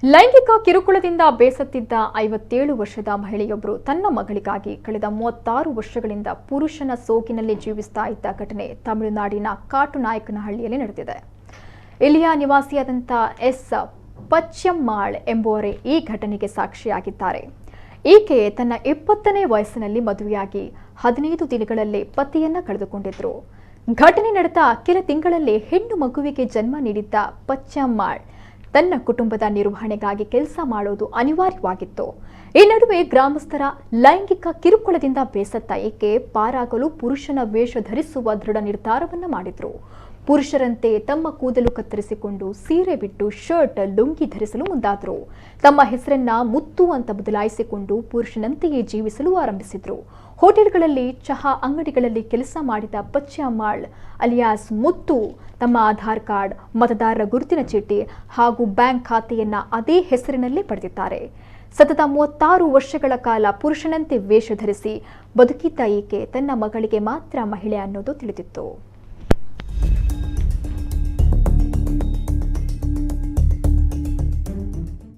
ಲೈಂಗಿಕ ಕಿರುಕುಳದಿಂದ ಬೇಸತ್ತಿದ್ದ 57 ವರ್ಷದ ಮಹಿಳೆಯೊಬ್ಬರು ತನ್ನ ಮಗಳಿಗಾಗಿ ಕಳೆದ 36 ವರ್ಷಗಳಿಂದ ಪುರುಷನ ಸೋಗಿನಲ್ಲಿ ಜೀವಿಸ್ತಾ ಇದ್ದ ಘಟನೆ ತಮಿಳುನಾಡಿನ ಕಾಟುನಾಯಕನಹಳ್ಳಿಯಲ್ಲಿ ನಡೆದಿದೆ. ಇಲ್ಲಿಯ ನಿವಾಸಿಯಾದಂಥ ಎಸ್ ಪಚ್ಚಮ್ಮಾಳ್ ಎಂಬುವರೇ ಈ ಘಟನೆಗೆ ಸಾಕ್ಷಿಯಾಗಿದ್ದಾರೆ. ಈಕೆ ತನ್ನ 20ನೇ ವಯಸ್ಸಿನಲ್ಲಿ ಮದುವೆಯಾಗಿ 15 ದಿನಗಳಲ್ಲೇ ಪತಿಯನ್ನ ಕಳೆದುಕೊಂಡಿದ್ರು. ಘಟನೆ ನಡೆದ ಕೆಲ ತಿಂಗಳಲ್ಲೇ ಹೆಣ್ಣು ಮಗುವಿಗೆ ಜನ್ಮ ನೀಡಿದ್ದ ಪಚ್ಚಮ್ಮಾಳ್ ತನ್ನ ಕುಟುಂಬದ ನಿರ್ವಹಣೆಗಾಗಿ ಕೆಲಸ ಮಾಡೋದು ಅನಿವಾರ್ಯವಾಗಿತ್ತು. ಈ ನಡುವೆ ಗ್ರಾಮಸ್ಥರ ಲೈಂಗಿಕ ಕಿರುಕುಳದಿಂದ ಬೇಸತ್ತ ಈಕೆ ಪಾರಾಗಲು ಪುರುಷನ ವೇಷ ಧರಿಸುವ ದೃಢ ನಿರ್ಧಾರವನ್ನ ಮಾಡಿದ್ರು. ಪುರುಷರಂತೆ ತಮ್ಮ ಕೂದಲು ಕತ್ತರಿಸಿಕೊಂಡು ಸೀರೆ ಬಿಟ್ಟು ಶರ್ಟ್ ಲುಂಗಿ ಧರಿಸಲು ಮುಂದಾದ್ರು. ತಮ್ಮ ಹೆಸರನ್ನ ಮುತ್ತು ಅಂತ ಬದಲಾಯಿಸಿಕೊಂಡು ಪುರುಷನಂತೆಯೇ ಜೀವಿಸಲು ಆರಂಭಿಸಿದ್ರು. ಹೋಟೆಲ್ಗಳಲ್ಲಿ, ಚಹಾ ಅಂಗಡಿಗಳಲ್ಲಿ ಕೆಲಸ ಮಾಡಿದ ಪಚ್ಚಮ್ಮಾಳ್ ಅಲಿಯಾಸ್ ಮುತ್ತು ತಮ್ಮ ಆಧಾರ್ ಕಾರ್ಡ್, ಮತದಾರರ ಗುರುತಿನ ಚೀಟಿ ಹಾಗೂ ಬ್ಯಾಂಕ್ ಖಾತೆಯನ್ನ ಅದೇ ಹೆಸರಿನಲ್ಲಿ ಪಡೆದಿದ್ದಾರೆ. ಸತತ 36 ವರ್ಷಗಳ ಕಾಲ ಪುರುಷನಂತೆ ವೇಷ ಧರಿಸಿ ಬದುಕಿದ್ದ ಈಕೆ ತನ್ನ ಮಗಳಿಗೆ ಮಾತ್ರ ಮಹಿಳೆ ಅನ್ನೋದು ತಿಳಿದಿತ್ತು.